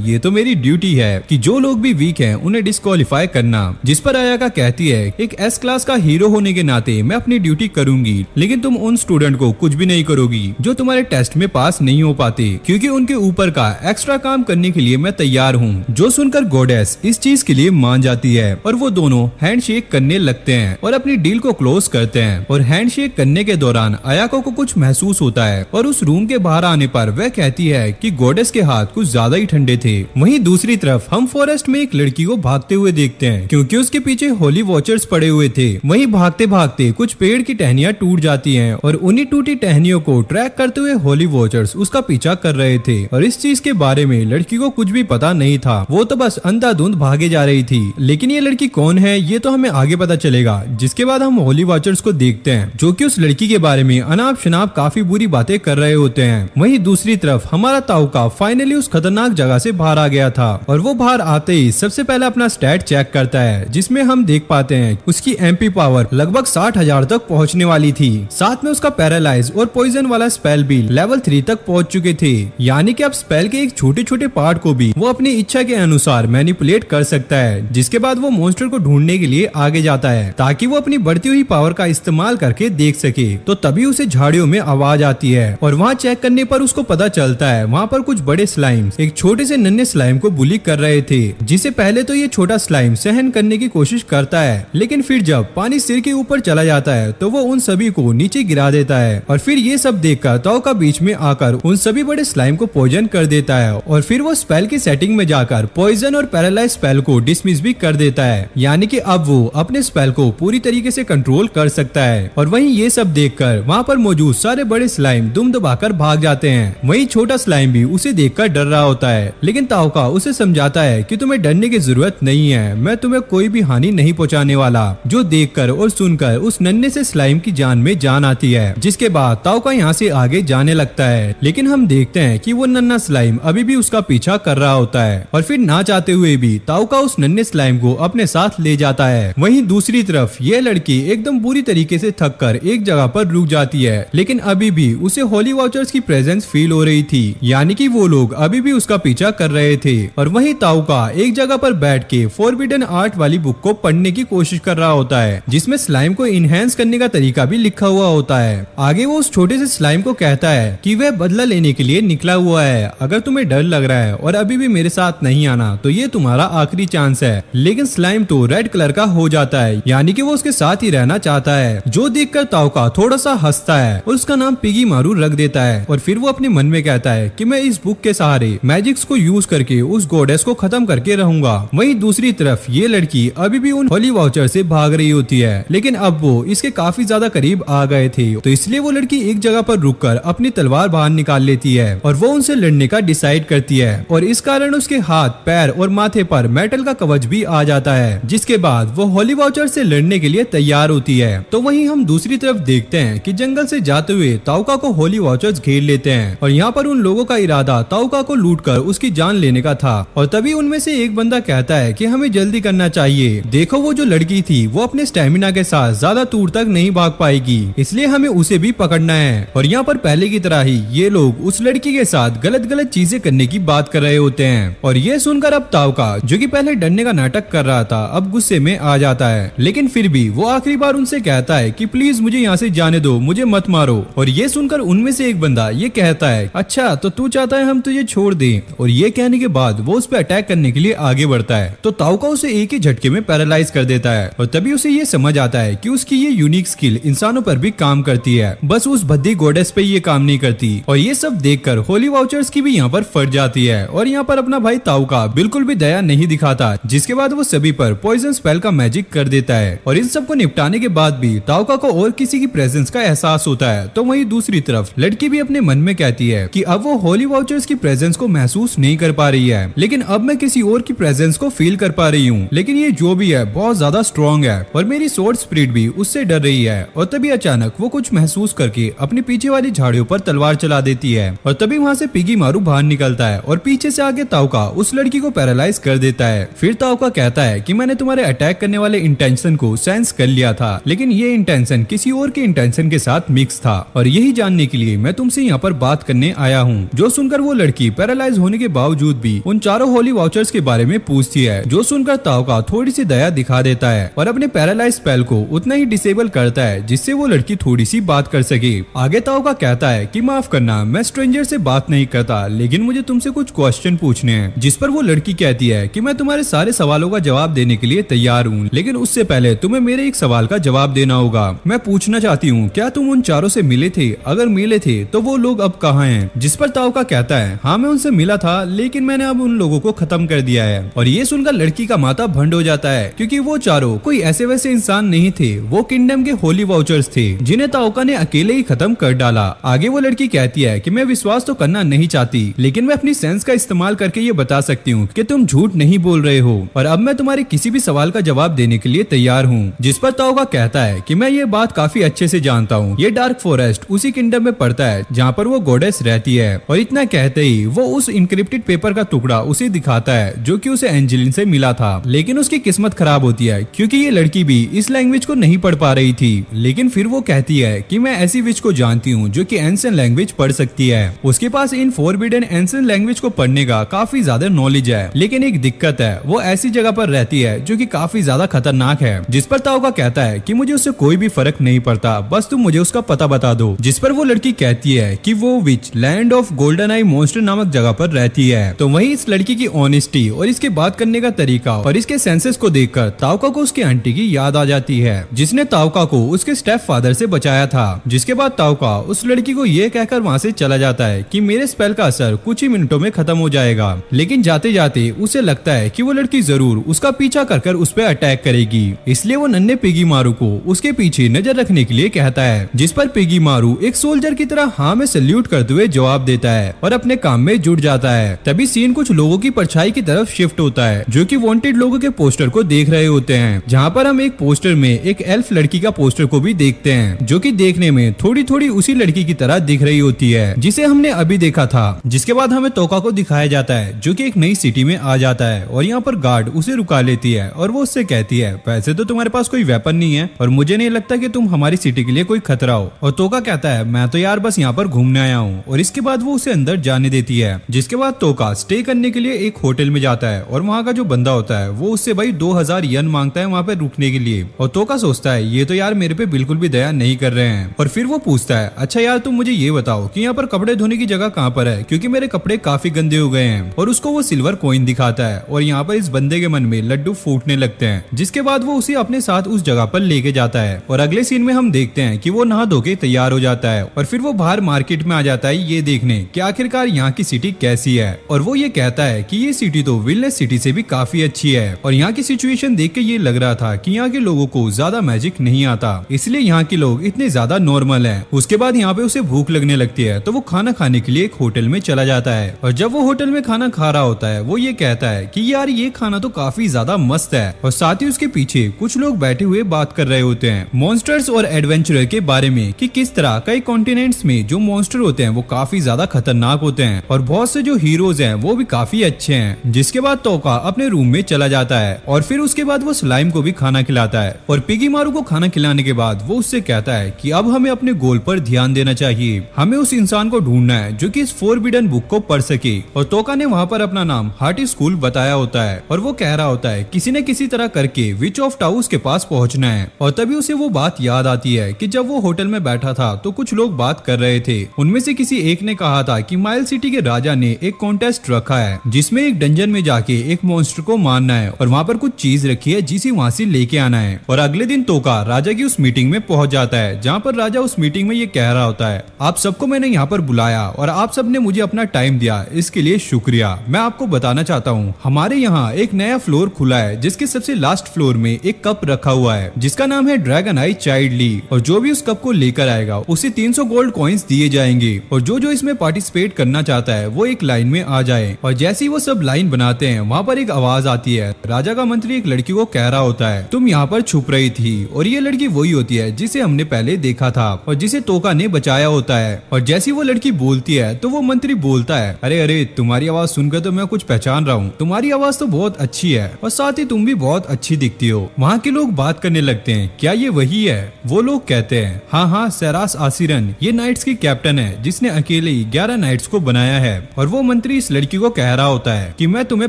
ये तो मेरी ड्यूटी है कि जो लोग भी वीक हैं उन्हें डिस्क्वालीफाई करना। जिस पर आयाका कहती है एक एस क्लास का हीरो होने के नाते मैं अपनी ड्यूटी करूंगी, लेकिन तुम उन स्टूडेंट को कुछ भी नहीं करोगी जो तुम्हारे टेस्ट में पास नहीं हो पाते, क्योंकि उनके ऊपर का एक्स्ट्रा काम करने के लिए मैं तैयार हूँ। जो सुनकर गॉडेस इस चीज के लिए मान जाती है और वो दोनों हैंडशेक करने लगते हैं और अपनी डील को क्लोज करते हैं। और हैंडशेक करने के दौरान आयाको को कुछ महसूस होता है और उस रूम के बाहर आने पर वह कहती है कि गॉडेस के हाथ कुछ ज्यादा ही ठंडे थे। वहीं दूसरी तरफ हम फॉरेस्ट में एक लड़की को भागते हुए देखते हैं, क्योंकि उसके पीछे होली वॉचर्स पड़े हुए थे। वहीं भागते भागते कुछ पेड़ की टहनियां टूट जाती हैं और उन्हीं टूटी टहनियों को ट्रैक करते हुए होली वॉचर्स उसका पीछा कर रहे थे। और इस चीज के बारे में लड़की को कुछ भी पता नहीं था, वो तो बस अंधाधुंध भागे जा रही थी। लेकिन ये लड़की कौन है ये तो हमें आगे पता चलेगा। जिसके बाद हम होली वॉचर्स को देखते हैं जो कि उस लड़की के बारे में अनाप शनाप काफी बुरी बातें कर रहे होते हैं। वहीं दूसरी तरफ हमारा ताउका फाइनली उस खतरनाक जगह से बाहर आ गया था और वो बाहर आते ही सबसे पहले अपना स्टैट चेक करता है, जिसमें हम देख पाते हैं उसकी एमपी पावर लगभग 60,000 तक पहुंचने वाली थी। साथ में उसका पैरालाइज और पॉइजन वाला स्पेल भी लेवल 3 तक पहुंच चुके थे, यानी कि अब स्पेल के एक छोटे छोटे पार्ट को भी वो अपनी इच्छा के अनुसार मैनिपुलेट कर सकता है। जिसके बाद वो मॉन्स्टर को ढूंढने के लिए आगे जाता है ताकि वो अपनी बढ़ती हुई पावर का इस्तेमाल करके देख सके। तो तभी उसे झाड़ियों में आवाज आती है और वहाँ चेक करने पर उसको पता चलता है वहाँ पर कुछ बड़े स्लाइम्स एक छोटे से नन्हे स्लाइम को बुली कर रहे थे, जिसे पहले तो ये छोटा स्लाइम सहन करने की कोशिश करता है, लेकिन फिर जब पानी सिर के ऊपर चला जाता है तो वो उन सभी को नीचे गिरा देता है। और फिर ये सब देखकर ताउका बीच में आकर उन सभी बड़े स्लाइम को पॉइजन कर देता है और फिर वो स्पेल की सेटिंग में जाकर पॉइजन और पैरालाइज स्पेल को डिसमिस भी कर देता है, यानी कि अब वो अपने स्पेल को पूरी तरीके से कंट्रोल कर सकता है। और वहीं ये सब देखकर वहाँ पर मौजूद सारे बड़े स्लाइम दुम दबाकर भाग जाते हैं। वहीं छोटा स्लाइम भी उसे देखकर डर रहा होता है, लेकिन ताउका उसे समझाता है कि तुम्हें डरने की जरूरत नहीं है, मैं तुम्हें कोई भी हानि नहीं पहुंचाने वाला। जो देखकर और सुनकर उस नन्हे से स्लाइम की जान में जान आती है। जिसके बाद ताउका यहाँ से आगे जाने लगता है, लेकिन हम देखते हैं कि वो नन्हा स्लाइम अभी भी उसका पीछा कर रहा होता है और फिर ना चाहते हुए भी ताउका उस नन्हे स्लाइम को अपने साथ ले जाता है। वहीं दूसरी तरफ ये लड़की एकदम बुरी तरीके से थक कर एक जगह पर रुक जाती है, लेकिन अभी भी उसे होली वॉचर्स की प्रेजेंस फील हो रही थी, यानी कि वो लोग अभी भी उसका पीछा कर रहे थे। और वहीं ताउका एक जगह पर बैठ के फॉरबिडन आर्ट वाली बुक को पढ़ने की कोशिश कर रहा होता है, जिसमें स्लाइम को इनहेंस करने का तरीका भी लिखा हुआ होता है। आगे वो उस छोटे से स्लाइम को कहता है कि वह बदला लेने के लिए निकला हुआ है। अगर तुम्हें डर लग रहा है और अभी भी मेरे साथ नहीं आना तो ये तुम्हारा आखिरी चांस है। लेकिन स्लाइम तो रेड कलर का हो जाता है, यानी कि वो उसके साथ ही रहना चाहता है। जो देखकर ताउका थोड़ा सा हंसता है और उसका नाम पिगी मारू रख देता है। और फिर वो अपने मन में कहता है कि मैं इस बुक के सहारे मैजिक्स को यूज करके उस गॉडेस को खत्म करके रहूंगा। वहीं दूसरी तरफ ये लड़की अभी भी उन होली वाउचर से भाग रही होती है, लेकिन अब वो इसके काफी ज्यादा करीब आ गए थे, तो इसलिए वो लड़की एक जगह पर रुककर अपनी तलवार बाहर निकाल लेती है और वो उनसे लड़ने का डिसाइड करती है। और इस कारण उसके हाथ, पैर और माथे पर मेटल का कवच भी आ जाता है, जिसके बाद वो होली वाउचर से लड़ने के लिए तैयार होती है। तो वहीं हम दूसरी तरफ देखते हैं कि जंगल से जाते हुए ताउका को होली वाउचर्स घेर लेते हैं और यहाँ पर उन लोगों का इरादा ताउका को लूटकर उसकी जान लेने का था। और तभी उनमें से एक बंदा कहता है कि हमें जल्दी करना चाहिए, देखो वो जो लड़की थी वो अपने स्टेमिना के साथ ज्यादा दूर तक नहीं भाग पाएगी, इसलिए हमें उसे भी पकड़ना है। और यहाँ पर पहले की तरह ही ये लोग उस लड़की के साथ गलत गलत चीजें करने की बात कर रहे होते हैं। और ये सुनकर अब ताउका, जो कि पहले डरने का नाटक कर रहा था, अब गुस्से में आ जाता है, लेकिन फिर भी वो आखिरी बार उनसे कहता है कि प्लीज मुझे यहाँ से जाने दो, मुझे मत मारो। और ये सुनकर उनमें से एक बंदा ये कहता है, अच्छा तो तू चाहता है हम तुझे छोड़ दें। और ये कहने के बाद वो उस पर अटैक करने के लिए आगे बढ़ता है, तो ताउका उसे एक ही झटके में पैरालाइज कर देता है। और तभी उसे ये समझ आता है कि उसकी ये यूनिक स्किल इंसानों पर भी काम करती है, बस उस भद्दी गॉडेस पे ये काम नहीं करती। और ये सब देखकर होली वाउचर्स की भी यहाँ पर फट जाती है और यहाँ पर अपना भाई ताउका बिल्कुल भी दया नहीं दिखाता, जिसके बाद वो सभी पर पॉइजन स्पेल का मैजिक कर देता है। और इन सब को निपटाने के बाद भी ताउका को और किसी की प्रेजेंस का एहसास होता है। तो वहीं दूसरी तरफ लड़की भी अपने मन में कहती है कि अब वो होली वाउचर्स की प्रेजेंस को महसूस नहीं कर पा रही है, लेकिन अब मैं किसी और की प्रेजेंस को फील कर पा रही हूँ। लेकिन ये जो भी है बहुत ज्यादा स्ट्रॉन्ग है और मेरी स्वॉर्ड स्पिरिट भी उससे डर रही है। और तभी अचानक वो कुछ महसूस करके अपने पीछे वाली झाड़ियों पर तलवार चला देती है और तभी वहाँ से पिगी मारू बाहर निकलता है और पीछे से आगे ताउका उस लड़की को पैरालाइज कर देता है। फिर ताउका कहता है कि मैंने तुम्हारे अटैक करने वाले इंटेंशन को सेंस कर लिया था, लेकिन ये इंटेंशन किसी और के इंटेंशन के साथ मिक्स था और यही जानने के लिए मैं तुमसे यहाँ पर बात करने आया हूँ। जो सुनकर वो लड़की पैरालाइज होने के बावजूद बावजूद भी उन चारों होली वाउचर्स के बारे में पूछती है, जो सुनकर ताओका थोड़ी सी दया दिखा देता है और अपने पैरालाइज स्पेल को उतना ही डिसेबल करता है जिससे वो लड़की थोड़ी सी बात कर सके। आगे ताओका कहता है कि माफ करना, मैं स्ट्रेंजर से बात नहीं करता, लेकिन मुझे तुमसे कुछ क्वेश्चन पूछने हैं। जिस पर वो लड़की कहती है कि मैं तुम्हारे सारे सवालों का जवाब देने के लिए तैयार हूँ, लेकिन उससे पहले तुम्हें मेरे एक सवाल का जवाब देना होगा। मैं पूछना चाहती हूँ, क्या तुम उन चारों से मिले थे? अगर मिले थे तो वो लोग अब कहाँ हैं? जिस पर ताओका कहता है, हाँ मैं उनसे मिला था, लेकिन मैंने अब उन लोगों को खत्म कर दिया है। और ये सुनकर लड़की का माथा भंड हो जाता है, क्योंकि वो चारों कोई ऐसे वैसे इंसान नहीं थे, वो किंगडम के होली वाउचर्स थे जिन्हें ताओका ने अकेले ही खत्म कर डाला। आगे वो लड़की कहती है कि मैं विश्वास तो करना नहीं चाहती, लेकिन मैं अपनी सेंस का इस्तेमाल करके ये बता सकती हूँ कि तुम झूठ नहीं बोल रहे हो, और अब मैं तुम्हारे किसी भी सवाल का जवाब देने के लिए तैयार हूँ। जिस पर ताओका कहता है कि मैं ये बात काफी अच्छे से जानता हूँ, ये डार्क फॉरेस्ट उसी किंगडम में पड़ता है जहाँ पर वो गॉडेस रहती है। और इतना कहते ही वो उस इनक्रिप्टेड पेपर का टुकड़ा उसे दिखाता है जो कि उसे एंजेलिन से मिला था। लेकिन उसकी किस्मत खराब होती है, क्योंकि ये लड़की भी इस लैंग्वेज को नहीं पढ़ पा रही थी। लेकिन फिर वो कहती है कि मैं ऐसी विच को जानती हूँ जो कि एंशिएंट लैंग्वेज पढ़ सकती है। उसके पास इन फॉरबिडन एंशिएंट लैंग्वेज को पढ़ने का काफी ज्यादा नॉलेज है, लेकिन एक दिक्कत है, वो ऐसी जगह पर रहती है जो कि काफी ज्यादा खतरनाक है। जिस पर ताओका कहता है कि मुझे उससे कोई भी फर्क नहीं पड़ता, बस तुम मुझे उसका पता बता दो। जिस पर वो लड़की कहती है कि वो witch land of golden eye monster नामक जगह पर रहती है। तो वही इस लड़की की ऑनेस्टी और इसके बात करने का तरीका और इसके सेंसेस को देखकर ताओका को उसकी आंटी की याद आ जाती है, जिसने ताओका को उसके स्टेप फादर से बचाया था। जिसके बाद ताओका उस लड़की को ये कहकर वहाँ से चला जाता है कि मेरे स्पेल का असर कुछ ही मिनटों में खत्म हो जाएगा। लेकिन जाते जाते उसे लगता है कि वो लड़की जरूर उसका पीछा कर उस पर अटैक करेगी, इसलिए वो नन्हे पिगी मारू को उसके पीछे नजर रखने के लिए कहता है। जिस पर पिगी मारू एक सोल्जर की तरह हाँ में सल्यूट करते हुए जवाब देता है और अपने काम में जुट जाता है। तभी सीन कुछ लोगों की परछाई की तरफ शिफ्ट होता है, जो कि वांटेड लोगों के पोस्टर को देख रहे होते हैं, जहाँ पर हम एक पोस्टर में एक एल्फ लड़की का पोस्टर को भी देखते हैं, जो कि देखने में थोड़ी थोड़ी उसी लड़की की तरह दिख रही होती है जिसे हमने अभी देखा था। जिसके बाद हमें तोका को दिखाया जाता है, जो कि एक नई सिटी में आ जाता है और यहाँ पर गार्ड उसे रुका लेती है और वो उससे कहती है, वैसे तो तुम्हारे पास कोई वेपन नहीं है और मुझे नहीं लगता कि तुम हमारी सिटी के लिए कोई खतरा हो। और तोका कहता है, मैं तो यार बस यहाँ पर घूमने आया हूँ, और इसके बाद वो उसे अंदर जाने देती है। जिसके बाद तोका स्टे करने के लिए एक होटल में जाता है और वहाँ का जो बंदा होता है वो उससे भाई 2000 यन मांगता है वहाँ पे रुकने के लिए। और तोका सोचता है ये तो यार मेरे पे बिल्कुल भी दया नहीं कर रहे हैं। और फिर वो पूछता है, अच्छा यार तुम मुझे ये बताओ कि यहाँ पर कपड़े धोने की जगह कहाँ पर है, क्योंकि मेरे कपड़े काफी गंदे हो गए हैं। और उसको वो सिल्वर कॉइन दिखाता है और यहाँ पर इस बंदे के मन में लड्डू फूटने लगते हैं। जिसके बाद वो उसे अपने साथ उस जगह पर लेके जाता है और अगले सीन में हम देखते हैं कि वो नहा धो के तैयार हो जाता है और फिर वो बाहर मार्केट में आ जाता है ये देखने कि आखिरकार यहाँ की सिटी कैसी है। और वो ये कहता है कि ये सिटी तो विलनेस सिटी से भी काफी अच्छी है, और यहाँ की सिचुएशन देख के ये लग रहा था कि यहाँ के लोगों को ज्यादा मैजिक नहीं आता, इसलिए यहाँ के लोग इतने ज्यादा नॉर्मल हैं। उसके बाद यहाँ पे उसे भूख लगने लगती है, तो वो खाना खाने के लिए एक होटल में चला जाता है। और जब वो होटल में खाना खा रहा होता है, वो ये कहता है कि यार ये खाना तो काफी ज्यादा मस्त है, और साथ ही उसके पीछे कुछ लोग बैठे हुए बात कर रहे होते हैं मॉन्स्टर्स और एडवेंचरर के बारे में, कि किस तरह कई कॉन्टिनेंट्स में जो मॉन्स्टर होते हैं वो काफी ज्यादा खतरनाक होते हैं, और बहुत से जो हीरोज हैं वो भी काफी अच्छे हैं। जिसके बाद तोका अपने रूम में चला जाता है और फिर उसके बाद वो स्लाइम को भी खाना खिलाता है। और पिगी मारू को खाना खिलाने के बाद वो उससे कहता है कि अब हमें अपने गोल पर ध्यान देना चाहिए, हमें उस इंसान को ढूंढना है जो कि इस फॉरबिडन बुक को पढ़ सके। और तोका ने वहाँ पर अपना नाम हार्टी स्कूल बताया होता है और वो कह रहा होता है किसी न किसी तरह करके विच ऑफ टाउस के पास पहुँचना है। और तभी उसे वो बात याद आती है कि जब वो होटल में बैठा था तो कुछ लोग बात कर रहे थे, उनमें से किसी एक ने कहा था कि माइल सिटी के राजा ने एक कॉन्टेस्ट रखा है जिसमें एक डंजन में जाके एक मॉन्स्टर को मारना है और वहाँ पर कुछ चीज रखी है जिसे वहाँ से लेके आना है। और अगले दिन तोका राजा की उस मीटिंग में पहुंच जाता है, जहाँ पर राजा उस मीटिंग में ये कह रहा होता है, आप सबको मैंने यहाँ पर बुलाया और आप सबने मुझे अपना टाइम दिया, इसके लिए शुक्रिया। मैं आपको बताना चाहता हूँ हमारे यहाँ एक नया फ्लोर खुला है जिसके सबसे लास्ट फ्लोर में एक कप रखा हुआ है जिसका नाम है ड्रैगन आई चाइल्ड ली, और जो भी उस कप को लेकर आएगा उसे 300 गोल्ड कॉइन्स दिए जाएंगे, और जो इसमें पार्टिसिपेट करना चाहता है वो एक लाइन में आ जाए। और जैसे ही वो सब लाइन बनाते हैं वहाँ पर एक आवाज आती है, राजा का मंत्री एक लड़की को कह रहा होता है तुम यहाँ पर छुप रही थी, और ये लड़की वही होती है जिसे हमने पहले देखा था और जिसे तोका ने बचाया होता है। और जैसी वो लड़की बोलती है तो वो मंत्री बोलता है, अरे अरे तुम्हारी आवाज सुनकर तो मैं कुछ पहचान रहा हूँ, तुम्हारी आवाज तो बहुत अच्छी है और साथ ही तुम भी बहुत अच्छी दिखती हो। वहाँ के लोग बात करने लगते हैं, क्या ये वही है? वो लोग कहते हैं हाँ सैरास आसिरन ये नाइट्स की कैप्टन है जिसने अकेले ही 11 नाइट्स को बनाया है। और वो मंत्री इस लड़की को कह रहा होता है कि मैं तुम्हें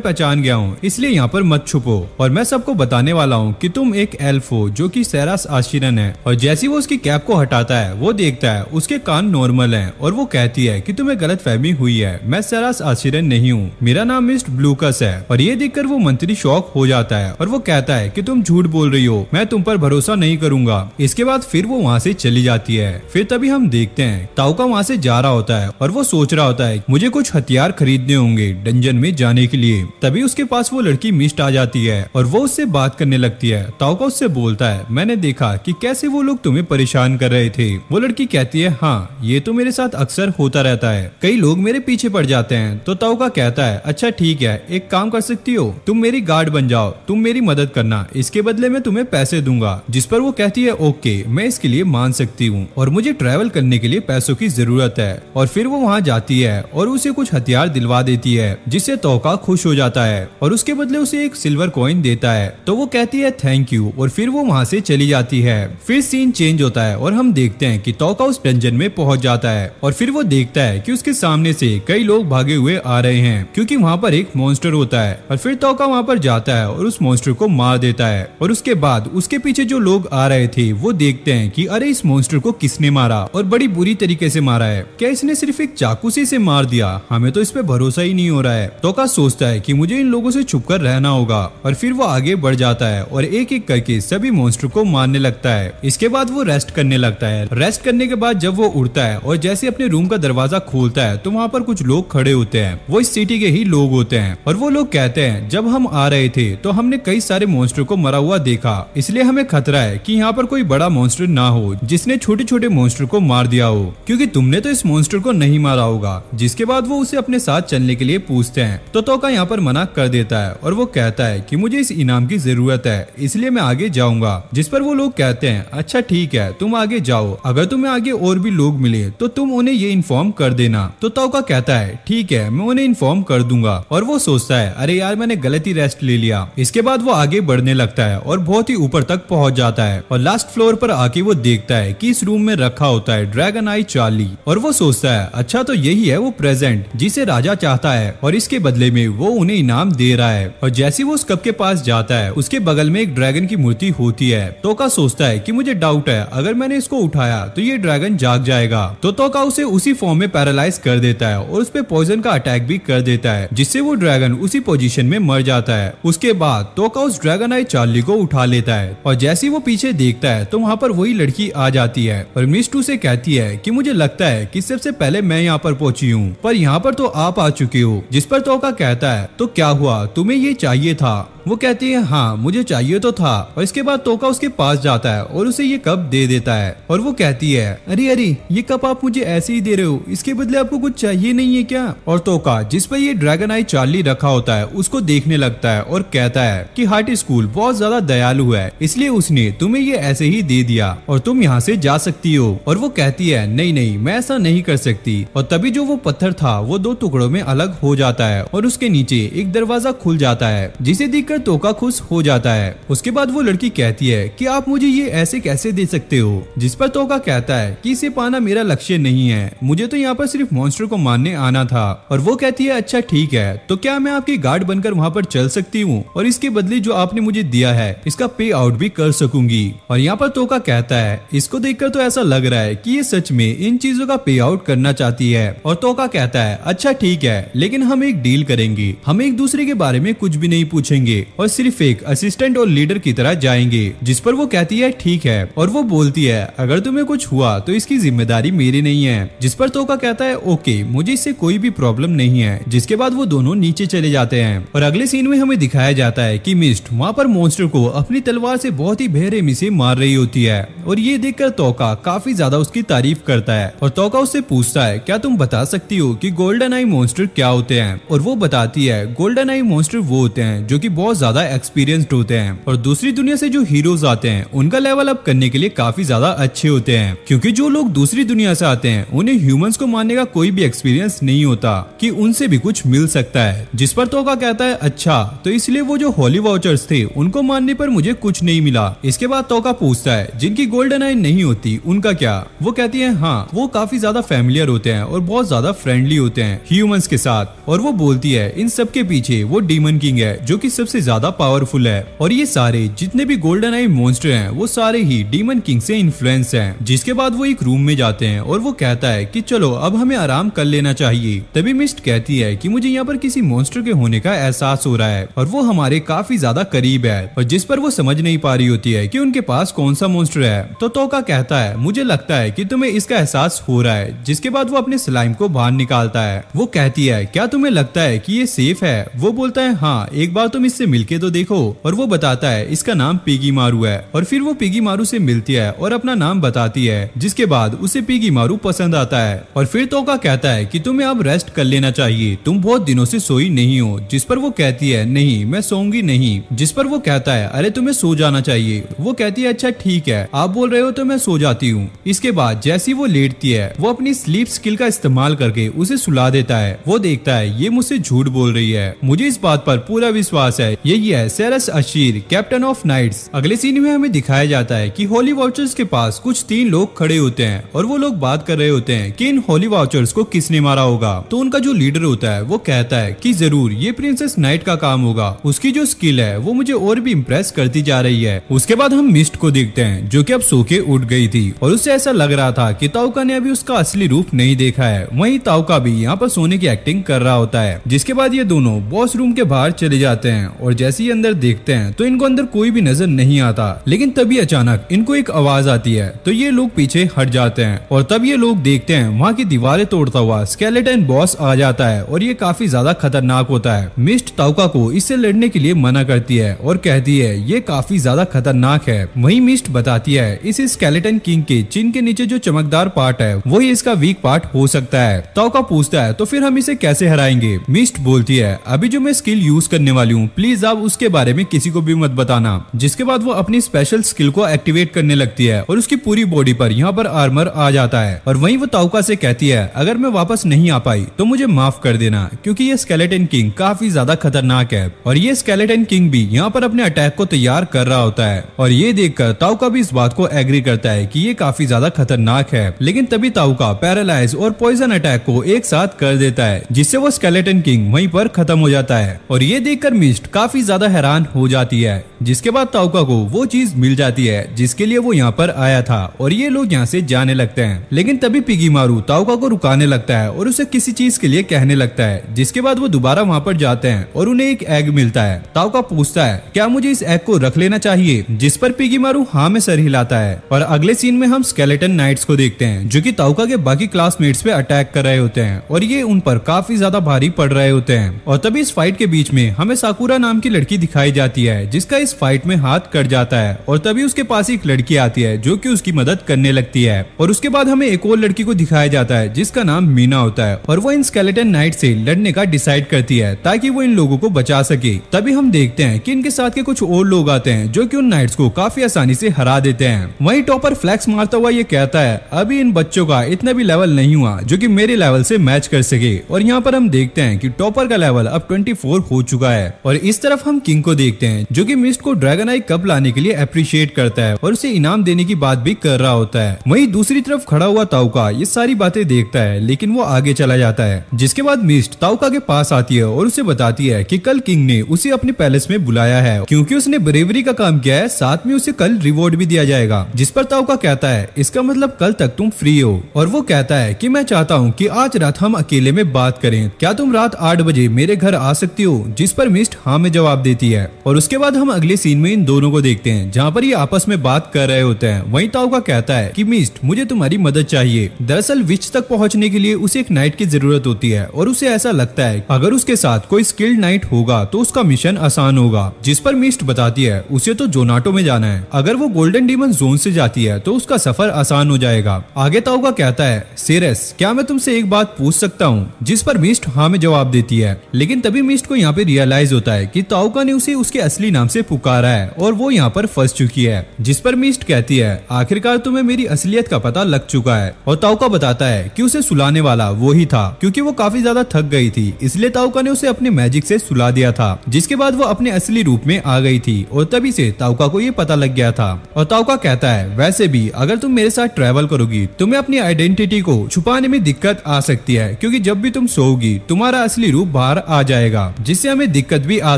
पहचान गया हूँ, इसलिए यहाँ पर मत छुपो और मैं सबको बताने वाला हूँ कि तुम एक एल्फ हो जो कि सेरास आशिरन है। और जैसे वो उसकी कैप को हटाता है वो देखता है उसके कान नॉर्मल हैं और वो कहती है कि तुम्हें गलतफहमी हुई है, मैं सेरास आशिरन नहीं हूँ, मेरा नाम मिस्ट ब्लूकस है। और ये देखकर वो मंत्री शॉक हो जाता है और वो कहता है कि तुम झूठ बोल रही हो, मैं तुम पर भरोसा नहीं करूंगा। इसके बाद फिर वो वहाँ से चली जाती है। फिर तभी हम देखते हैं ताओका वहाँ से जा रहा होता है और वो सोच रहा होता है मुझे कुछ हथियार खरीदने होंगे डंजन में जाने के लिए। तभी उसके पास वो लड़की मिस्ट आ जाती है और वो उससे बात करने लगती है। ताओका उससे बोलता है मैंने देखा कि कैसे वो लोग तुम्हें परेशान कर रहे थे। वो लड़की कहती है हाँ ये तो मेरे साथ अक्सर होता रहता है, कई लोग मेरे पीछे पड़ जाते हैं। तो ताओका कहता है अच्छा ठीक है, एक काम कर सकती हो, तुम मेरी गार्ड बन जाओ, तुम मेरी मदद करना, इसके बदले में तुम्हें पैसे दूंगा। जिस पर वो कहती है ओके मैं इसके लिए मान सकती हूँ और मुझे ट्रैवल करने के लिए पैसों की जरूरत है। और फिर वो वहाँ जाती है और उसे कुछ हथियार दिलवा देती है जिससे ताओका खुश हो जाता है और उसके बदले उसे एक सिल्वर कॉइन देता है। तो वो कहती है थैंक यू और फिर वो वहाँ से चली जाती है। फिर सीन चेंज होता है और हम देखते हैं कि ताओका उस डंजन में पहुंच जाता है और फिर वो देखता है कि उसके सामने से कई लोग भागे हुए आ रहे हैं क्योंकि वहाँ पर एक मॉन्स्टर होता है। और फिर ताओका वहाँ पर जाता है और उस मॉन्स्टर को मार देता है और उसके बाद उसके पीछे जो लोग आ रहे थे वो देखते हैं कि अरे इस मॉन्स्टर को किसने मारा और बड़ी बुरी तरीके से मारा है, क्या इसने सिर्फ एक चाकू से इसे मार दिया, हमें तो इस पे भरोसा ही नहीं हो रहा है। ताओका सोचता है कि मुझे इन लोगों से छुपकर रहना होगा और फिर वो आगे बढ़ जाता है और एक एक करके सभी मॉन्स्टर को मारने लगता है। इसके बाद वो रेस्ट करने लगता है। रेस्ट करने के बाद जब वो उड़ता है और जैसे अपने रूम का दरवाजा खोलता है तो वहाँ पर कुछ लोग खड़े होते हैं, वो इस सिटी के ही लोग होते हैं और वो लोग कहते हैं जब हम आ रहे थे तो हमने कई सारे मॉन्स्टर को मरा हुआ देखा, इसलिए हमें खतरा है कि यहाँ पर कोई बड़ा मॉन्स्टर ना हो जिसने छोटे छोटे मॉन्स्टर को मार दिया हो, क्योंकि तुमने तो इस मॉन्स्टर को नहीं मारा होगा। जिसके बाद वो उसे अपने साथ चलने के लिए पूछते हैं तो ताओका यहाँ पर मना कर देता है और वो कहता है कि मुझे इस इनाम की जरूरत है इसलिए मैं आगे जाऊंगा। जिस पर वो लोग कहते हैं अच्छा ठीक है तुम आगे जाओ, अगर तुम्हें आगे और भी लोग मिले तो तुम उन्हें ये इन्फॉर्म कर देना। तो ताओका कहता है ठीक है मैं उन्हें इन्फॉर्म कर दूंगा और वो सोचता है अरे यार मैंने गलत ही रेस्ट ले लिया। इसके बाद वो आगे बढ़ने लगता है और बहुत ही ऊपर तक पहुंच जाता है और लास्ट फ्लोर पर आके वो देखता है कि इस रूम में रखा होता है ड्रैगन आई चार्ली और वो सोचता है अच्छा तो यही है वो प्रेजेंट जिसे राजा चाहता है और इसके बदले में वो उन्हें इनाम दे रहा है। और जैसे वो उस कप के पास जाता है उसके बगल में एक ड्रैगन की मूर्ति होती है। ताओका सोचता है कि मुझे डाउट है अगर मैंने इसको उठाया तो ये ड्रैगन जाग जाएगा। तो ताओका उसे उसी फॉर्म में पैरालाइज कर देता है और उस पे पॉइजन का अटैक भी कर देता है जिससे वो ड्रैगन उसी पोजीशन में मर जाता है। उसके बाद ताओका उस ड्रैगन आई चार्ली को उठा लेता है और जैसे ही वो पीछे देखता है तो वहाँ पर वही लड़की आ जाती है और मिस्टू से कहती है कि मुझे लगता है कि सबसे पहले मैं यहाँ पर पहुंची हूँ पर यहाँ पर तो आप आ चुके हो। जिस पर ताओका कहता है तो क्या हुआ, तुम्हें ये चाहिए था? वो कहती है हाँ मुझे चाहिए तो था। और इसके बाद ताओका उसके पास जाता है और उसे ये कप दे देता है और वो कहती है अरे अरे ये कप आप मुझे ऐसे ही दे रहे हो, इसके बदले आपको कुछ चाहिए नहीं है क्या? और ताओका जिस पर ये ड्रैगन आई चार्ली रखा होता है उसको देखने लगता है और कहता है कि हार्ट स्कूल बहुत ज्यादा दयालु है इसलिए उसने तुम्हें ये ऐसे ही दे दिया और तुम यहाँ से जा सकती हो। और वो कहती है नहीं नहीं मैं ऐसा नहीं कर सकती। और तभी जो वो पत्थर था वो दो टुकड़ों में अलग हो जाता है और उसके नीचे एक दरवाजा खुल जाता है जिसे देखकर ताओका खुश हो जाता है। उसके बाद वो लड़की कहती है कि आप मुझे ये ऐसे कैसे दे सकते हो? जिस पर ताओका कहता है कि इसे पाना मेरा लक्ष्य नहीं है, मुझे तो यहाँ पर सिर्फ मॉन्स्टर को मारने आना था। और वो कहती है अच्छा ठीक है तो क्या मैं आपकी गार्ड बनकर वहाँ पर चल सकती हूँ और इसके बदले जो आपने मुझे दिया है इसका पे आउट भी कर सकूंगी। और यहाँ पर ताओका कहता है इसको देखकर तो ऐसा लग रहा है कि ये सच में इन चीजों का पे आउट करना चाहती है। और ताओका कहता है अच्छा ठीक है लेकिन हम एक डील करेंगे, हम एक दूसरे के बारे में कुछ भी नहीं पूछेंगे और सिर्फ एक असिस्टेंट और लीडर की तरह जाएंगे। जिस पर वो कहती है ठीक है और वो बोलती है अगर तुम्हें कुछ हुआ तो इसकी जिम्मेदारी मेरी नहीं है। जिस पर ताओका कहता है ओके मुझे इससे कोई भी प्रॉब्लम नहीं है। जिसके बाद वो दोनों नीचे चले जाते हैं और अगले सीन में हमें दिखाया जाता है कि मिस्ट वहाँ पर मॉन्स्टर को अपनी तलवार से बहुत ही बेरहमी से मार रही होती है और ये देखकर ताओका काफी ज्यादा उसकी तारीफ करता है। और ताओका उससे पूछता है क्या तुम बता सकती हो कि गोल्डन आई मॉन्स्टर क्या होते हैं? और वो बताती है गोल्डन आई मॉन्स्टर वो होते हैं जो कि बहुत बहुत ज्यादा एक्सपीरियंस्ड होते हैं और दूसरी दुनिया से जो हीरोज आते हैं उनका लेवल अप करने के लिए काफी ज्यादा अच्छे होते हैं, क्योंकि जो लोग दूसरी दुनिया से आते हैं उन्हें ह्यूमंस को मारने का कोई भी एक्सपीरियंस नहीं होता कि उनसे भी कुछ मिल सकता है। जिस पर तोका कहता है अच्छा, तो इसलिए वो जो होली वाचर्स थे उनको मारने पर मुझे कुछ नहीं मिला। इसके बाद तोका पूछता है जिनकी गोल्डन आई नहीं होती उनका क्या? वो कहती है हाँ, वो काफी ज्यादा फैमिलियर होते हैं और बहुत ज्यादा फ्रेंडली होते हैं ह्यूमंस के साथ। और वो बोलती है इन सब के पीछे वो डीमन किंग है जो कि सबसे ज्यादा पावरफुल है और ये सारे जितने भी गोल्डन आई मॉन्स्टर हैं वो सारे ही डीमन किंग से इन्फ्लुएंस हैं। जिसके बाद वो एक रूम में जाते हैं और वो कहता है कि चलो अब हमें आराम कर लेना चाहिए। तभी मिस्ट कहती है कि मुझे यहाँ पर किसी मॉन्स्टर के होने का एहसास हो रहा है और वो हमारे काफी ज्यादा करीब है, और जिस पर वो समझ नहीं पा रही होती है कि उनके पास कौन सा मॉन्स्टर है। तो तोका कहता है मुझे लगता है कि तुम्हें इसका एहसास हो रहा है। जिसके बाद वो अपने स्लाइम को बाहर निकालता है। वो कहती है क्या तुम्हें लगता है कि ये सेफ है? वो बोलता है हाँ, एक बार तुम इससे मिलके तो देखो। और वो बताता है इसका नाम पिगी मारू है। और फिर वो पिगी मारू से मिलती है और अपना नाम बताती है, जिसके बाद उसे पिगी मारू पसंद आता है। और फिर तोका कहता है कि तुम्हें अब रेस्ट कर लेना चाहिए, तुम बहुत दिनों से सोई नहीं हो। जिस पर वो कहती है नहीं, मैं सोऊंगी नहीं। जिस पर वो कहता है अरे तुम्हें सो जाना चाहिए। वो कहती है अच्छा ठीक है, आप बोल रहे हो तो मैं सो जाती हूँ। इसके बाद जैसी वो लेटती है वो अपनी स्लीप स्किल का इस्तेमाल करके उसे सुला देता है। वो देखता है ये मुझसे झूठ बोल रही है। मुझे इस बात पर पूरा विश्वास है, यही है सेरस अशीर, कैप्टन ऑफ नाइट्स। अगले सीन में हमें दिखाया जाता है कि होली वाचर्स के पास कुछ 3 लोग खड़े होते हैं और वो लोग बात कर रहे होते हैं कि इन होली वाचर्स को किसने मारा होगा। तो उनका जो लीडर होता है वो कहता है कि जरूर ये प्रिंसेस नाइट का काम होगा, उसकी जो स्किल है वो मुझे और भी इम्प्रेस करती जा रही है। उसके बाद हम मिस्ट को देखते हैं जो कि अब सो के उठ गई थी और उससे ऐसा लग रहा था कि ताउका ने अभी उसका असली रूप नहीं देखा है। वहीं ताउका भी यहाँ पर सोने की एक्टिंग कर रहा होता है। जिसके बाद ये दोनों बॉस रूम के बाहर चले जाते हैं और जैसे ही अंदर देखते हैं तो इनको अंदर कोई भी नजर नहीं आता। लेकिन तभी अचानक इनको एक आवाज आती है तो ये लोग पीछे हट जाते हैं और तब ये लोग देखते हैं वहाँ की दीवारें तोड़ता हुआ स्केलेटन बॉस आ जाता है और ये काफी ज्यादा खतरनाक होता है। मिस्ट ताउका को इससे लड़ने के लिए मना करती है और कहती है ये काफी ज्यादा खतरनाक है। वहीं मिस्ट बताती है इस स्केलेटन किंग के चिन के नीचे जो चमकदार पार्ट है वही इसका वीक पार्ट हो सकता है। ताउका पूछता है तो फिर हम इसे कैसे हराएंगे? मिस्ट बोलती है अभी जो मैं स्किल यूज करने वाली हूँ प्लीज आप उसके बारे में किसी को भी मत बताना। जिसके बाद वो अपनी स्पेशल स्किल को एक्टिवेट करने लगती है और उसकी पूरी बॉडी पर यहाँ पर आर्मर आ जाता है। और वहीं वो ताउका से कहती है अगर मैं वापस नहीं आ पाई तो मुझे माफ कर देना, क्योंकि ये स्केलेटन किंग काफी ज्यादा खतरनाक है। और ये स्केलेटन किंग भी यहाँ पर अपने अटैक को तैयार कर रहा होता है और ये देखकर ताउका भी इस बात को एग्री करता है कि ये काफी ज्यादा खतरनाक है। लेकिन तभी ताउका पैरालाइज और पॉइजन अटैक को एक साथ कर देता है, जिससे वो स्केलेटन किंग वहीं पर खत्म हो जाता है। और ये देखकर मिस्ट काफी ज्यादा हैरान हो जाती है। जिसके बाद ताउका को वो चीज मिल जाती है जिसके लिए वो यहाँ पर आया था और ये लोग यहाँ से जाने लगते हैं। लेकिन तभी पिगी मारू ताउका को रुकाने लगता है और उसे किसी चीज के लिए कहने लगता है। जिसके बाद वो दोबारा वहाँ पर जाते हैं और उन्हें एक एग मिलता है। ताउका पूछता है क्या मुझे इस एग को रख लेना चाहिए? जिस पर पिगी मारू हाँ में सर हिलाता है। और अगले सीन में हम स्केलेटन नाइट्स को देखते हैं जो कि ताउका के बाकी क्लासमेट्स पे अटैक कर रहे होते हैं और ये उन पर काफी ज्यादा भारी पड़ रहे होते हैं। और तभी इस फाइट के बीच में हमें साकुरा नाम की लड़की दिखाई जाती है जिसका इस फाइट में हाथ कट जाता है। और तभी उसके पास एक लड़की आती है जो कि उसकी मदद करने लगती है। और उसके बाद हमें एक और लड़की को दिखाया जाता है जिसका नाम मीना होता है और वो इन स्केलेटन नाइट से लड़ने का डिसाइड करती है ताकि वो इन लोगों को बचा सके। तभी हम देखते हैं कि इनके साथ के कुछ और लोग आते हैं जो कि उन नाइट्स को काफी आसानी से हरा देते हैं। वहीं टॉपर फ्लैक्स मारता हुआ ये कहता है अभी इन बच्चों का इतना भी लेवल नहीं हुआ जो कि मेरे लेवल से मैच कर सके। और यहाँ पर हम देखते हैं कि टॉपर का लेवल अब 24 हो चुका है। और इस तरफ हम किंग को देखते हैं जो कि मिस्ट को ड्रैगन आई कप लाने के लिए अप्रिशिएट करता है और उसे इनाम देने की बात भी कर रहा होता है। वहीं दूसरी तरफ खड़ा हुआ ताउका ये सारी बातें देखता है लेकिन वो आगे चला जाता है। जिसके बाद मिस्ट ताउका के पास आती है और उसे बताती है कि कल किंग ने उसे अपने पैलेस में बुलाया है क्योंकि उसने ब्रेवरी का काम किया है, साथ में उसे कल रिवॉर्ड भी दिया जाएगा। जिस पर ताउका कहता है इसका मतलब कल तक तुम फ्री हो। और वो कहता है कि मैं चाहता हूँ कि आज रात हम अकेले में बात करें, क्या तुम रात 8 बजे मेरे घर आ सकती हो? जिस पर मिस्ट हाँ में जवाब देती है। और उसके बाद हम अगले सीन में इन दोनों को देखते हैं जहाँ पर ये आपस में बात कर रहे होते हैं। वहीं ताउका कहता है कि मिस्ट मुझे तुम्हारी मदद चाहिए। दरअसल विच तक पहुँचने के लिए उसे एक नाइट की जरूरत होती है और उसे ऐसा लगता है अगर उसके साथ कोई स्किल्ड नाइट होगा तो उसका मिशन आसान होगा। जिस पर मिस्ट बताती है उसे तो जोनाटो में जाना है, अगर वो गोल्डन डीमन जोन से जाती है तो उसका सफर आसान हो जाएगा। आगे ताउका कहता है सेरस क्या मैं तुमसे एक बात पूछ सकता हूँ? जिस पर मिस्ट हाँ में जवाब देती है। लेकिन तभी मिस्ट को यहाँ पे रियलाइज होता है कि कि ताओका ने उसे उसके असली नाम से पुकारा है और वो यहाँ पर फंस चुकी है। जिस पर मिस्ट कहती है आखिरकार तुम्हें मेरी असलियत का पता लग चुका है। और ताओका बताता है कि उसे सुलाने वाला वो ही था, क्योंकि वो काफी ज्यादा थक गई थी, इसलिए ताओका ने उसे अपने मैजिक से सुला दिया था। जिसके बाद वो अपने असली रूप में आ गई थी और तभी से ताओका को ये पता लग गया था। और ताओका कहता है वैसे भी अगर तुम मेरे साथ ट्रैवल करोगी तुम्हें अपनी आइडेंटिटी को छुपाने में दिक्कत आ सकती है, क्योंकि जब भी तुम सोओगी तुम्हारा असली रूप बाहर आ जाएगा, जिससे हमें दिक्कत भी आ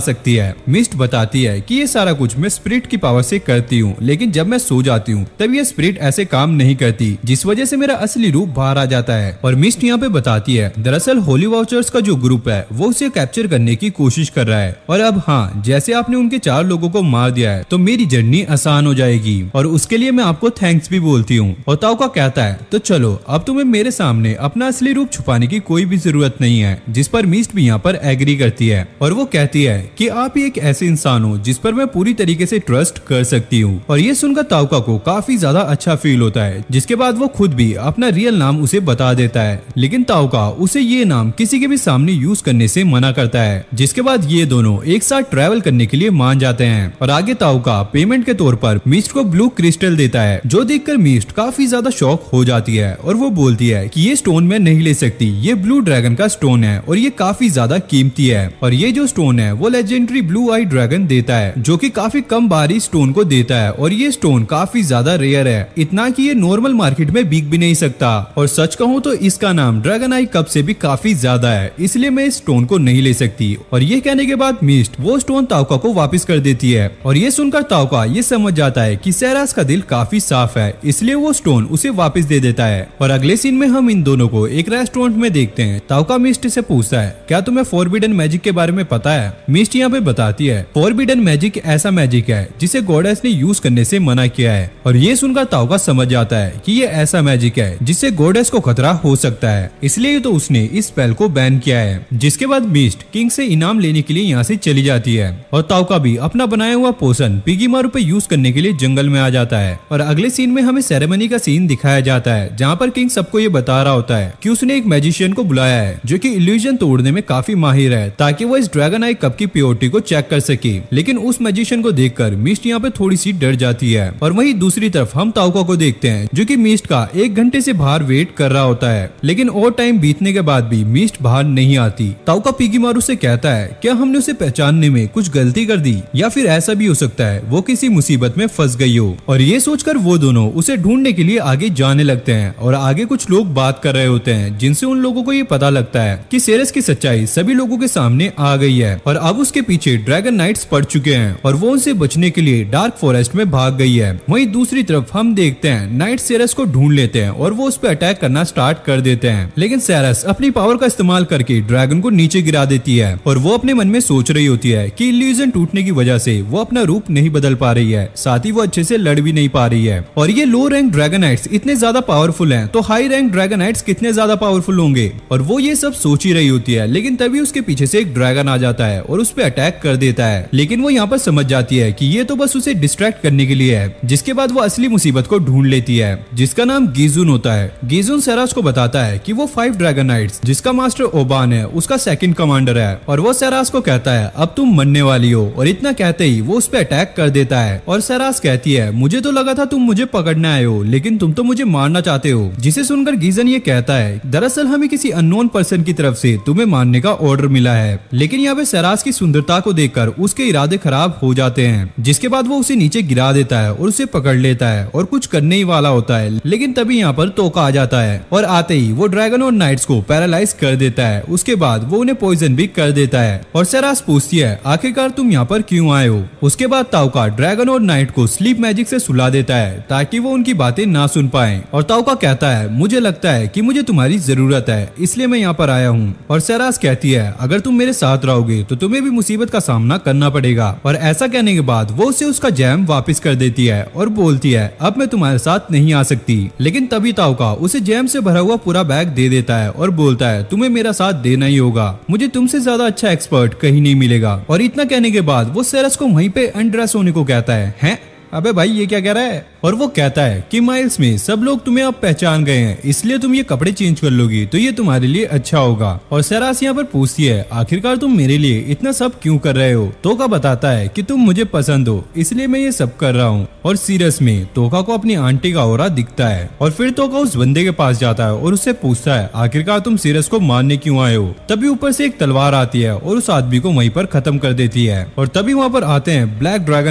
सकती है। मिस्ट बताती है कि ये सारा कुछ मैं स्पिरिट की पावर से करती हूँ, लेकिन जब मैं सो जाती हूँ तब ये स्पिरिट ऐसे काम नहीं करती, जिस वजह से मेरा असली रूप बाहर आ जाता है। और मिस्ट यहाँ पे बताती है दरअसल होली वाचर्स का जो ग्रुप है वो उसे कैप्चर करने की कोशिश कर रहा है। और अब हाँ, जैसे आपने उनके 4 लोगों को मार दिया है तो मेरी जर्नी आसान हो जाएगी और उसके लिए मैं आपको थैंक्स भी बोलती हूँ। और ताओका कहता है तो चलो अब तुम्हें मेरे सामने अपना असली रूप छुपाने की कोई भी जरूरत नहीं है। जिस पर मिस्ट भी यहाँ पर एग्री करती है और वो कहती है कि आप ही एक ऐसे इंसान हो जिस पर मैं पूरी तरीके से ट्रस्ट कर सकती हूँ। और ये सुनकर ताओका को काफी ज्यादा अच्छा फील होता है, जिसके बाद वो खुद भी अपना रियल नाम उसे बता देता है। लेकिन ताओका उसे ये नाम किसी के भी सामने यूज करने से मना करता है। जिसके बाद ये दोनों एक साथ ट्रैवल करने के लिए मान जाते हैं और आगे ताओका पेमेंट के तौर पर मिस्ट को ब्लू क्रिस्टल देता है, जो देखकर मिस्ट काफी ज्यादा शॉक हो जाती है और वो बोलती है कि ये स्टोन मैं नहीं ले सकती, ये ब्लू ड्रैगन का स्टोन है और ये काफी ज्यादा कीमती है। और ये जो स्टोन है वो लेजेंडरी ब्लू आई ड्रैगन देता है, जो कि काफी कम बार इस स्टोन को देता है और ये स्टोन काफी ज्यादा रेयर है, इतना कि ये नॉर्मल मार्केट में बिक भी नहीं सकता। और सच कहूँ तो इसका नाम ड्रैगन आई कप से भी काफी ज्यादा है, इसलिए मैं इस स्टोन को नहीं ले सकती। और ये कहने के बाद मिस्ट वो स्टोन ताओका को वापस कर देती है। और ये सुनकर ताओका ये समझ जाता है कि सेरास का दिल काफी साफ है, इसलिए वो स्टोन उसे वापस दे देता है। और अगले सीन में हम इन दोनों को एक रेस्टोरेंट में देखते हैं। ताओका मिस्ट से पूछता है क्या तुम्हें फॉरबिडन मैजिक के बारे में पता है? मिस्ट यहाँ पे बताती है फॉरबिडन मैजिक ऐसा मैजिक है जिसे गॉडेस ने यूज करने से मना किया है। और ये सुनकर ताओका समझ जाता है कि ये ऐसा मैजिक है जिससे गॉडेस को खतरा हो सकता है, इसलिए तो उसने इस स्पेल को बैन किया है। जिसके बाद मिस्ट किंग से इनाम लेने के लिए यहाँ से चली जाती है और ताओका भी अपना बनाया हुआ पोशन पिगीमारू पे यूज करने के लिए जंगल में आ जाता है। और अगले सीन में हमें सेरेमनी का सीन दिखाया जाता है, जहाँ पर किंग सबको ये बता रहा होता है कि उसने एक मैजिशियन को बुलाया है जो कि इल्यूजन तोड़ने में काफी माहिर है, ताकि वो इस ड्रैगन आई कप की प्योरिटी को चेक कर सके। लेकिन उस मैजिशियन को देखकर मिस्ट यहाँ पे थोड़ी सी डर जाती है। और वहीं दूसरी तरफ हम ताओका को देखते हैं जो कि मिस्ट का 1 घंटे से बाहर वेट कर रहा होता है, लेकिन और टाइम बीतने के बाद भी मिस्ट बाहर नहीं आती। ताओका पिगीमारू से कहता है क्या हमने उसे पहचानने में कुछ गलती कर दी, या फिर ऐसा भी हो सकता है वो किसी मुसीबत में फंस गई हो। और ये सोचकर वो दोनों उसे ढूंढने के लिए आगे जाने लगते हैं और आगे कुछ लोग बात कर रहे होते हैं, जिनसे उन लोगों को ये पता लगता है कि सेरेस की सच्चाई सभी लोगों के सामने आ गई है और अब उसके पीछे ड्रैगन नाइट्स पड़ चुके हैं और वो उनसे बचने के लिए डार्क फॉरेस्ट में भाग गई है। वहीं दूसरी तरफ हम देखते हैं नाइट सेरेस को ढूंढ लेते हैं और वो उस पर अटैक करना स्टार्ट कर देते हैं, लेकिन सेरेस अपनी पावर का इस्तेमाल करके ड्रैगन को नीचे गिरा देती है और वो अपने मन में सोच रही होती है कि इल्यूजन टूटने की वजह से वो अपना रूप नहीं बदल पा रही है, साथ ही वो अच्छे से लड़ भी नहीं पा रही है। और ये लो रैंक ड्रैगनाइट्स इतने ज्यादा पावरफुल हैं, तो हाई रैंक ड्रैगनाइट्स कितने ज्यादा पावरफुल होंगे। और वो ये सब सोच ही रही होती है, लेकिन तभी उसके पीछे से एक ड्रैगन आ जाता है और उस पर अटैक कर देता है। लेकिन वो यहाँ पर समझ जाती है कि ये तो बस उसे डिस्ट्रैक्ट करने के लिए है। जिसके बाद वो असली मुसीबत को ढूंढ लेती है, जिसका नाम गीजुन होता है। गीजुन सेरास को बताता है कि वो 5 ड्रैगनाइट्स जिसका मास्टर ओबान है उसका सेकंड कमांडर है, और वो सेरास को कहता है अब तुम मरने वाली हो। और इतना कहते ही वो उस पर अटैक कर देता है और सेरास कहती है मुझे तो लगा था तुम मुझे पकड़ने आए हो, लेकिन तुम तो मुझे मारना चाहते हो। जिसे सुनकर गीजन ये कहता है दरअसल हमें किसी अननोन पर्सन की तरफ से तुम्हें मारने का ऑर्डर मिला है। लेकिन यहाँ पे सेरास की सुंदरता को देखकर उसके इरादे खराब हो जाते हैं, जिसके बाद वो उसे नीचे गिरा देता है और उसे पकड़ लेता है और कुछ करने ही वाला होता है। लेकिन तभी यहाँ पर तोका आ जाता है और आते ही वो ड्रैगन और नाइट्स को पैरालाइज कर देता है। उसके बाद वो उन्हें पॉइजन भी कर देता है और सेरास पूछती है आखिरकार तुम यहाँ पर क्यों आए हो। उसके बाद ताओका ड्रैगन और नाइट को स्लीप मैजिक से सुला देता है ताकि वो उनकी बातें ना सुन पाए। और ताओका कहता है मुझे लगता है कि मुझे तुम्हारी जरूरत है, इसलिए मैं यहाँ पर आया हूँ। और सेरास कहती है अगर तुम मेरे साथ रहोगे तो तुम्हें भी मुसीबत का सामना करना पड़ेगा। और ऐसा कहने के बाद वो उसे उसका जैम वापस कर देती है और बोलती है अब मैं तुम्हारे साथ नहीं आ सकती। लेकिन तभी ताओका उसे जैम से भरा हुआ पूरा बैग दे देता है और बोलता है तुम्हें मेरा साथ देना ही होगा, मुझे तुमसे ज्यादा अच्छा एक्सपर्ट कहीं नहीं मिलेगा। और इतना कहने के बाद वो सेरास को वहीं पे अनड्रेस होने को कहता है। अबे भाई ये क्या कह रहा है। और वो कहता है कि माइल्स में सब लोग तुम्हें अब पहचान गए हैं, इसलिए तुम ये कपड़े चेंज कर लोगी तो ये तुम्हारे लिए अच्छा होगा। और सेरास यहाँ पर पूछती है आखिरकार तुम मेरे लिए इतना सब क्यों कर रहे हो। तोका बताता है कि तुम मुझे पसंद हो इसलिए मैं ये सब कर रहा हूँ। और सीरियस में तोका को अपनी आंटी का ऑरा दिखता है और फिर तोका उस बंदे के पास जाता है और उससे पूछता है आखिरकार तुम सीरियस को मारने क्यों आए हो। तभी ऊपर से एक तलवार आती है और उस आदमी को वहीं पर खत्म कर देती है। और तभी वहाँ पर आते हैं ब्लैक ड्रैगन